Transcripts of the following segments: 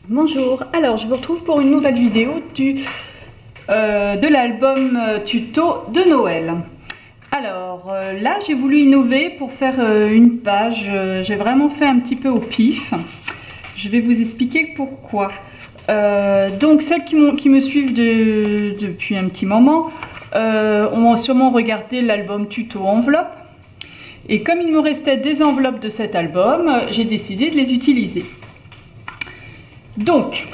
Bonjour, alors je vous retrouve pour une nouvelle vidéo de l'album tuto de Noël. Alors là j'ai voulu innover pour faire une page, j'ai vraiment fait un petit peu au pif. Je vais vous expliquer pourquoi. Donc celles qui me suivent depuis un petit moment ont sûrement regardé l'album tuto enveloppe. Et comme il me restait des enveloppes de cet album, j'ai décidé de les utiliser. Donc,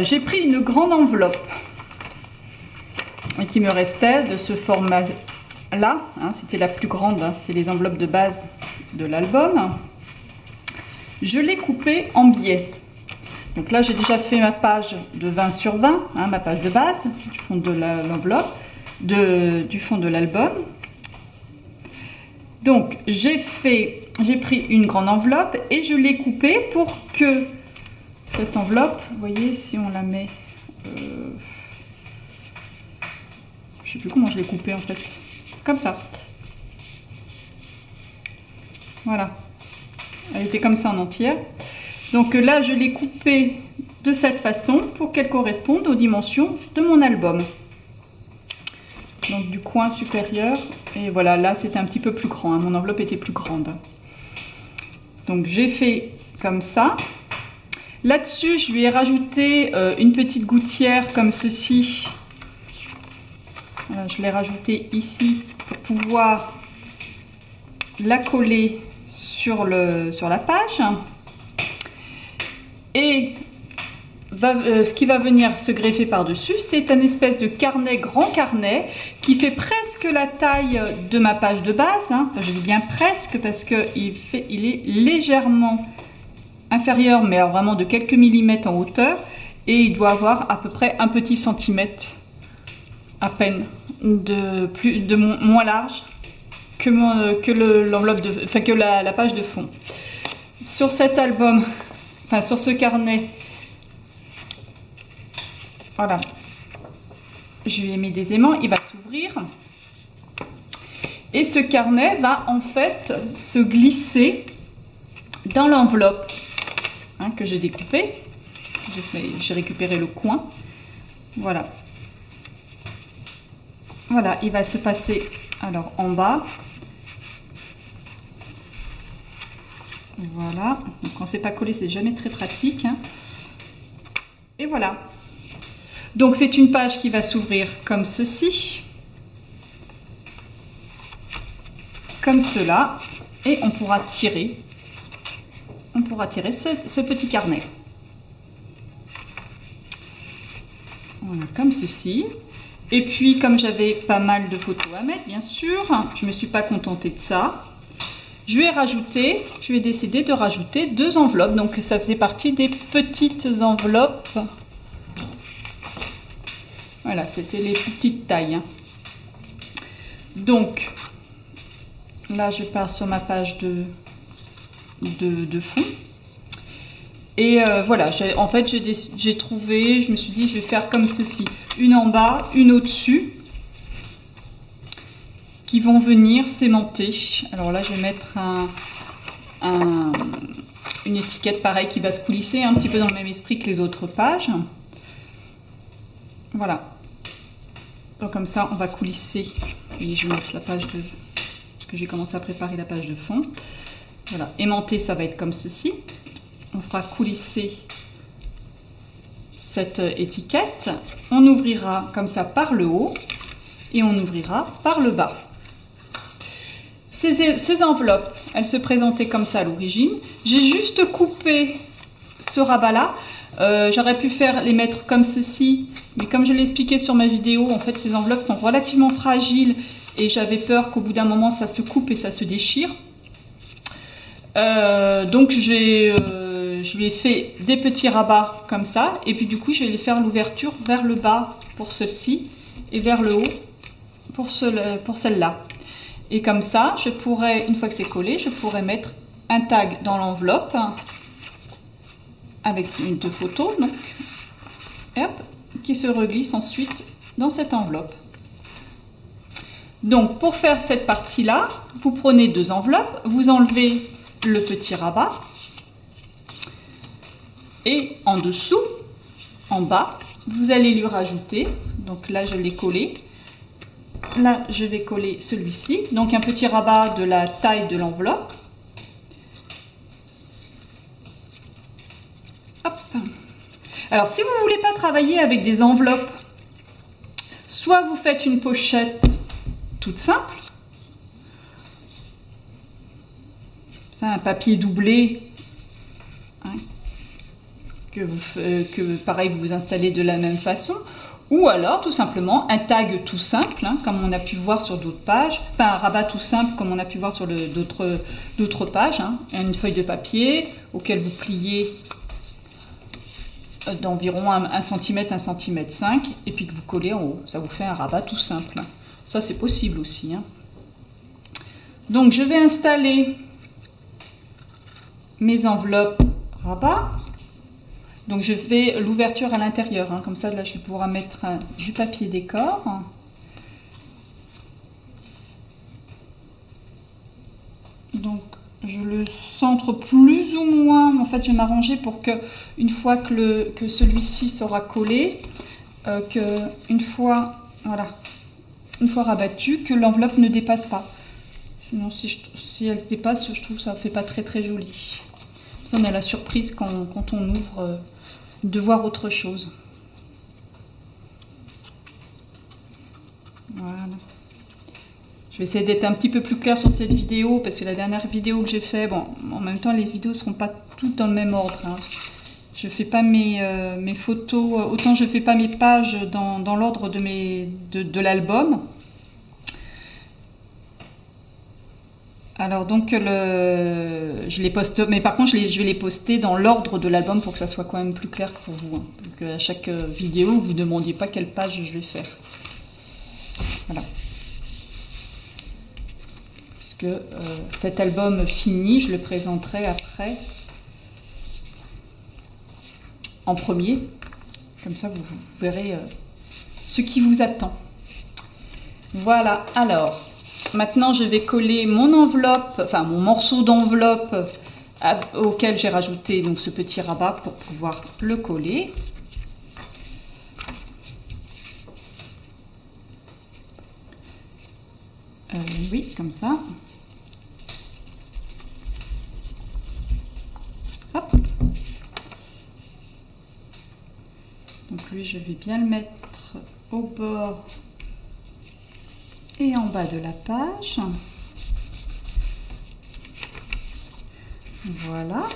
j'ai pris une grande enveloppe qui me restait de ce format-là. C'était la plus grande, c'était les enveloppes de base de l'album. Je l'ai coupée en biais. Donc là, j'ai déjà fait ma page de 20 sur 20, ma page de base du fond de l'enveloppe, du fond de l'album. Donc, j'ai pris une grande enveloppe et je l'ai coupée pour que cette enveloppe, vous voyez, si on la met, je sais plus comment je l'ai coupée en fait, comme ça. Voilà, elle était comme ça en entière. Donc là, je l'ai coupée de cette façon pour qu'elle corresponde aux dimensions de mon album. Donc du coin supérieur, et voilà, là c'était un petit peu plus grand, mon enveloppe était plus grande. Donc j'ai fait comme ça. Là-dessus, je lui ai rajouté une petite gouttière comme ceci. Voilà, je l'ai rajoutée ici pour pouvoir la coller sur la page. Et ce qui va venir se greffer par-dessus, c'est un espèce de carnet, grand carnet, qui fait presque la taille de ma page de base. Enfin, je dis bien presque parce qu'il est légèrement inférieur, mais alors vraiment de quelques millimètres en hauteur, et il doit avoir à peu près un petit centimètre à peine moins large que la page de fond. Sur cet album, enfin sur ce carnet, voilà, je lui ai mis des aimants, il va s'ouvrir et ce carnet va en fait se glisser dans l'enveloppe que j'ai découpé. J'ai récupéré le coin. Voilà. Voilà, il va se passer alors en bas. Voilà. Donc quand c'est pas collé, c'est jamais très pratique. Et voilà. Donc c'est une page qui va s'ouvrir comme ceci. Comme cela. Et on pourra tirer. Ce petit carnet. Voilà, comme ceci. Et puis, comme j'avais pas mal de photos à mettre, bien sûr, je ne me suis pas contentée de ça. Je vais décider de rajouter 2 enveloppes. Donc, ça faisait partie des petites enveloppes. Voilà, c'était les plus petites tailles. Donc, là, je pars sur ma page de fond. Et voilà, en fait j'ai trouvé, je me suis dit je vais faire comme ceci, une en bas, une au-dessus, qui vont venir s'aimanter. Alors là je vais mettre une étiquette pareille qui va se coulisser un petit peu dans le même esprit que les autres pages. Voilà, donc comme ça on va coulisser. Et je vais mettre la page de, parce que j'ai commencé à préparer la page de fond. Voilà, aimanter ça va être comme ceci. On fera coulisser cette étiquette. On ouvrira comme ça par le haut et on ouvrira par le bas. Ces enveloppes, elles se présentaient comme ça à l'origine. J'ai juste coupé ce rabat-là. J'aurais pu les mettre comme ceci, mais comme je l'ai expliqué sur ma vidéo, en fait ces enveloppes sont relativement fragiles et j'avais peur qu'au bout d'un moment ça se coupe et ça se déchire. Donc je lui ai fait des petits rabats comme ça, et puis du coup je vais faire l'ouverture vers le bas pour celle-ci et vers le haut pour celle-là. Et comme ça, je pourrais, une fois que c'est collé, je pourrais mettre un tag dans l'enveloppe avec une de photos, donc, hop, qui se reglisse ensuite dans cette enveloppe. Donc pour faire cette partie-là, vous prenez 2 enveloppes, vous enlevez le petit rabat. Et en dessous, en bas, vous allez lui rajouter, donc là je l'ai collé, là je vais coller celui-ci, donc un petit rabat de la taille de l'enveloppe. Hop. Alors si vous ne voulez pas travailler avec des enveloppes, soit vous faites une pochette toute simple, ça un papier doublé, hein, que pareil vous installez de la même façon, ou alors tout simplement un tag tout simple, hein, comme on a pu voir sur d'autres pages, enfin un rabat tout simple comme on a pu voir sur d'autres pages, hein, une feuille de papier auquel vous pliez d'environ 1 cm, 1 cm 5, et puis que vous collez en haut, ça vous fait un rabat tout simple. Ça c'est possible aussi, hein. Donc je vais installer mes enveloppes rabat. Donc je fais l'ouverture à l'intérieur, hein, comme ça là je vais pouvoir mettre du papier décor. Donc je le centre plus ou moins, en fait je vais m'arranger pour que une fois que celui-ci sera collé, une fois rabattu, que l'enveloppe ne dépasse pas. Sinon si elle se dépasse, je trouve que ça ne fait pas très joli. Ça, on a la surprise quand on ouvre de voir autre chose. Voilà. Je vais essayer d'être un petit peu plus clair sur cette vidéo parce que la dernière vidéo que j'ai fait, bon, en même temps les vidéos ne seront pas toutes dans le même ordre, hein. Je fais pas mes photos, autant je fais pas mes pages dans l'ordre de l'album. Alors donc je les poste, mais par contre je vais les poster dans l'ordre de l'album pour que ça soit quand même plus clair pour vous, hein. Donc à chaque vidéo vous ne demandiez pas quelle page je vais faire. Voilà. Puisque cet album fini, je le présenterai après en premier. Comme ça vous verrez ce qui vous attend. Voilà, alors maintenant je vais coller mon enveloppe, enfin mon morceau d'enveloppe auquel j'ai rajouté donc ce petit rabat pour pouvoir le coller. Oui, comme ça. Hop. Donc lui je vais bien le mettre au bord et en bas de la page. Voilà.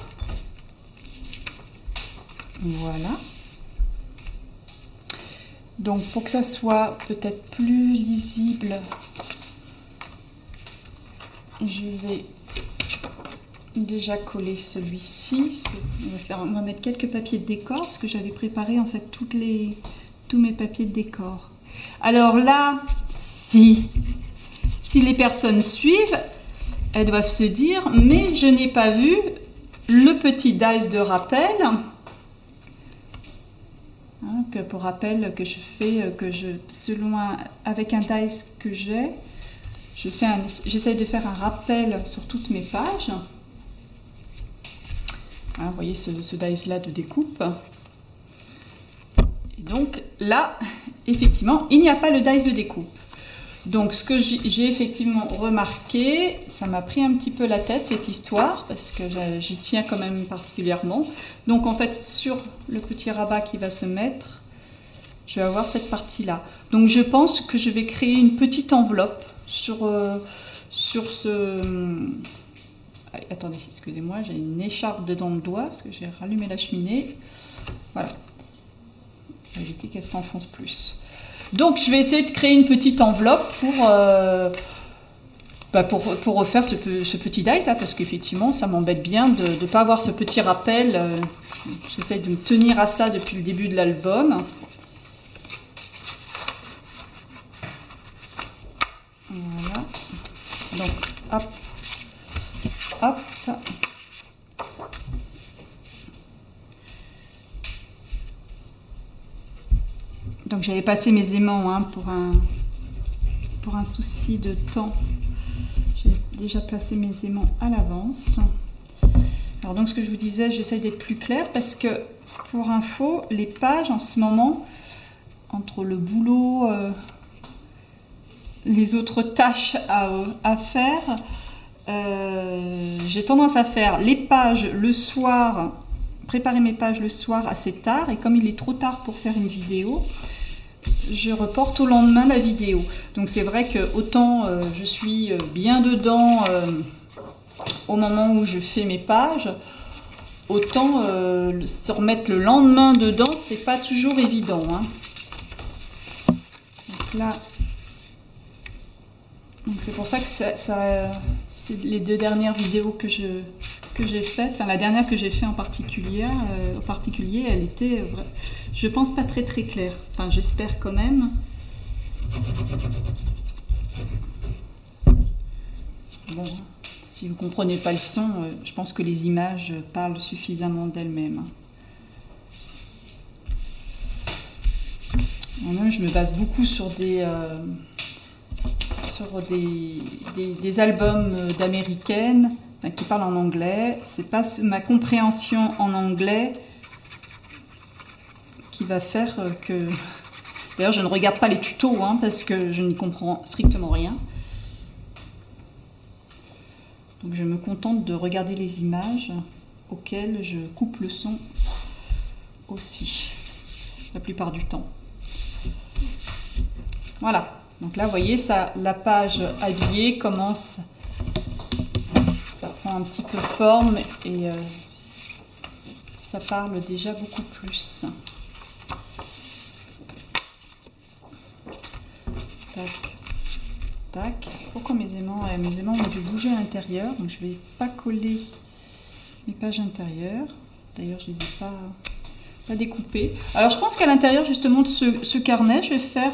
Voilà. Donc pour que ça soit peut-être plus lisible, je vais déjà coller celui-ci. On va mettre quelques papiers de décor parce que j'avais préparé en fait tous mes papiers de décor. Alors là, si les personnes suivent, elles doivent se dire mais je n'ai pas vu le petit dice de rappel, hein, que pour rappel que je fais, avec un dice que j'essaye de faire un rappel sur toutes mes pages. Hein, vous voyez ce dice là de découpe. Et donc là, effectivement, il n'y a pas le dice de découpe. Donc ce que j'ai effectivement remarqué, ça m'a pris un petit peu la tête cette histoire, parce que j'y tiens quand même particulièrement. Donc en fait sur le petit rabat qui va se mettre, je vais avoir cette partie-là. Donc je pense que je vais créer une petite enveloppe sur ce... Attendez, excusez-moi, j'ai une écharpe dedans le doigt, parce que j'ai rallumé la cheminée. Voilà. Pour éviter qu'elle s'enfonce plus. Donc je vais essayer de créer une petite enveloppe pour refaire ce petit dice là, parce qu'effectivement ça m'embête bien de ne pas avoir ce petit rappel. J'essaie de me tenir à ça depuis le début de l'album. Voilà. Donc hop, hop. Donc j'avais passé mes aimants, hein, pour un souci de temps. J'ai déjà placé mes aimants à l'avance. Alors donc ce que je vous disais, j'essaye d'être plus claire parce que pour info, les pages en ce moment, entre le boulot, les autres tâches à faire, j'ai tendance à faire les pages le soir, préparer mes pages le soir assez tard, et comme il est trop tard pour faire une vidéo, je reporte au lendemain la vidéo. Donc c'est vrai que autant je suis bien dedans au moment où je fais mes pages, autant se remettre le lendemain dedans, c'est pas toujours évident, hein. Donc là, donc c'est pour ça que c'est les 2 dernières vidéos que j'ai faites, enfin la dernière que j'ai fait en particulier, elle était, je pense, pas très claire. Enfin, j'espère quand même. Bon, si vous comprenez pas le son, je pense que les images parlent suffisamment d'elles-mêmes. Moi, je me base beaucoup sur des albums d'américaines, enfin, qui parlent en anglais. C'est pas ma compréhension en anglais qui va faire que... D'ailleurs, je ne regarde pas les tutos, hein, parce que je n'y comprends strictement rien. Donc je me contente de regarder les images auxquelles je coupe le son aussi, la plupart du temps. Voilà, donc là vous voyez, ça, la page habillée commence, ça prend un petit peu forme et ça parle déjà beaucoup plus. Tac, tac. Pourquoi mes aimants ont dû bouger à l'intérieur, donc je ne vais pas coller mes pages intérieures. D'ailleurs, je ne les ai pas découpées. Alors, je pense qu'à l'intérieur justement de ce carnet, je vais faire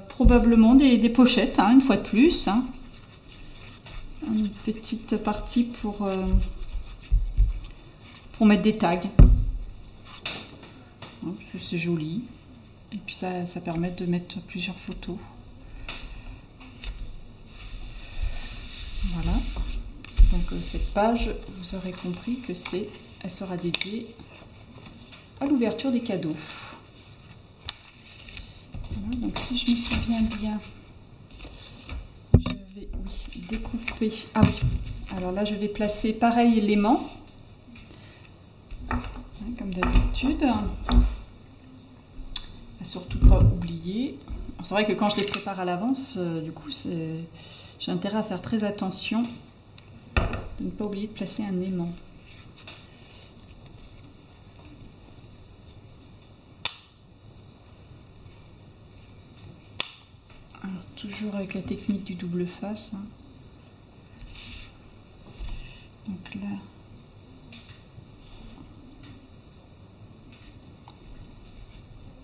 probablement des pochettes, hein, une fois de plus. Hein. Une petite partie pour mettre des tags. C'est joli. Et puis ça permet de mettre plusieurs photos. Voilà. Donc cette page, vous aurez compris que elle sera dédiée à l'ouverture des cadeaux. Voilà. Donc si je me souviens bien, je vais découper. Ah oui. Alors là, je vais placer pareil l'aimant, comme d'habitude. Surtout pas oublier. C'est vrai que quand je les prépare à l'avance, du coup, j'ai intérêt à faire très attention de ne pas oublier de placer un aimant. Alors, toujours avec la technique du double face. Hein. Donc là,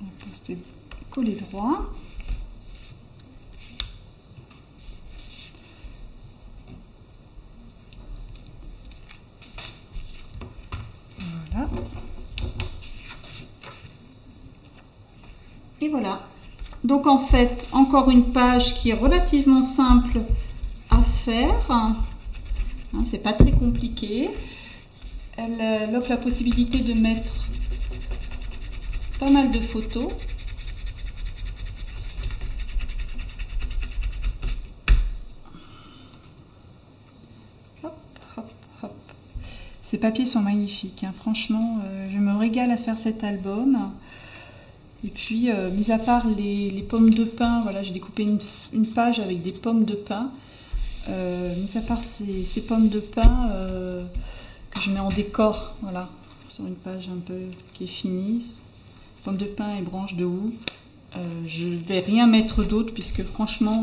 on va rester collé droit. Voilà. Et voilà. Donc en fait, encore une page qui est relativement simple à faire. Hein, c'est pas très compliqué. Elle offre la possibilité de mettre pas mal de photos. Hop, hop, hop. Ces papiers sont magnifiques, hein. Franchement, je me régale à faire cet album. Et puis, mis à part les pommes de pin, voilà, j'ai découpé une page avec des pommes de pin. Mis à part ces pommes de pin que je mets en décor, voilà, sur une page un peu qui est finie. Pommes de pin et branches de houx. Je ne vais rien mettre d'autre puisque franchement,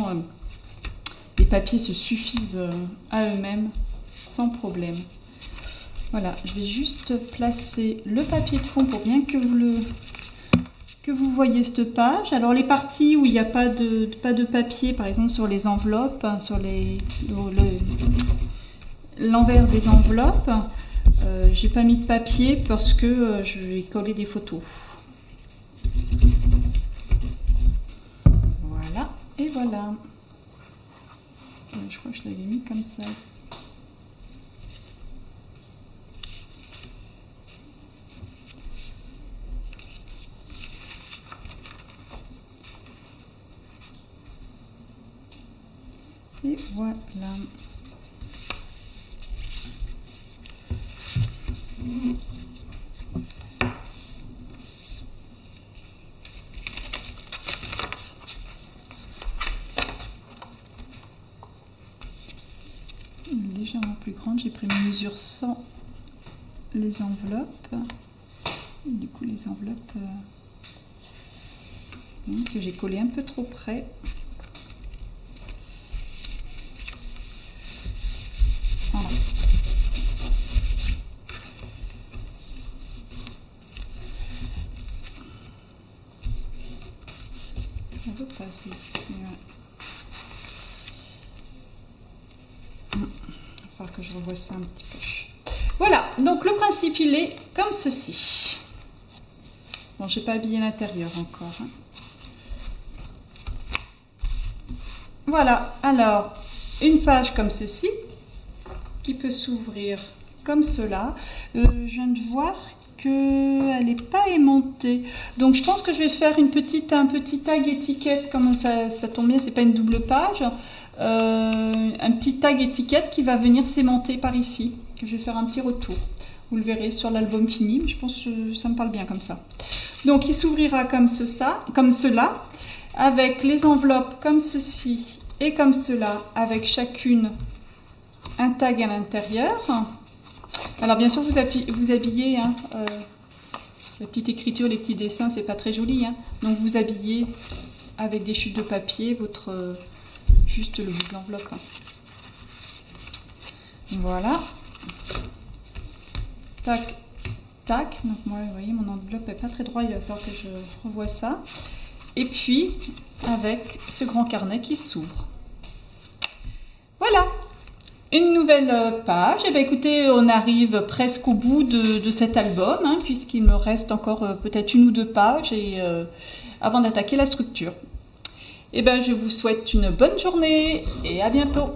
les papiers se suffisent à eux-mêmes sans problème. Voilà, je vais juste placer le papier de fond pour bien que vous voyez cette page. Alors les parties où il n'y a pas de papier, par exemple sur les enveloppes, sur l'envers des enveloppes, j'ai pas mis de papier parce que je vais coller des photos. Voilà, et voilà. Je crois que je l'avais mis comme ça. Et voilà. Légèrement plus grande, j'ai pris mes mesures sans les enveloppes. Et du coup, les enveloppes que j'ai collées un peu trop près. Voilà. Ça veut passer ici. Il va falloir que je revoie ça un petit peu. Voilà, donc le principe il est comme ceci. Bon, j'ai pas habillé l'intérieur encore. Hein. Voilà, alors une page comme ceci qui peut s'ouvrir comme cela. Je viens de voir qu'elle n'est pas aimantée. Donc je pense que je vais faire un petit tag étiquette, comme ça tombe bien, c'est pas une double page. Un petit tag étiquette qui va venir s'aimanter par ici, que je vais faire un petit retour. Vous le verrez sur l'album fini, mais je pense que ça me parle bien comme ça. Donc il s'ouvrira comme cela, avec les enveloppes comme ceci et comme cela, avec chacune un tag à l'intérieur. Alors bien sûr vous habillez, hein, la petite écriture, les petits dessins, c'est pas très joli, hein, donc vous habillez avec des chutes de papier votre juste le bout de l'enveloppe. Hein. Voilà. Tac, tac. Donc moi, vous voyez, mon enveloppe n'est pas très droite, il va falloir que je revoie ça. Et puis, avec ce grand carnet qui s'ouvre. Voilà. Une nouvelle page. Et bien écoutez, on arrive presque au bout de cet album, hein, puisqu'il me reste encore peut-être une ou deux pages avant d'attaquer la structure. Et bien je vous souhaite une bonne journée et à bientôt.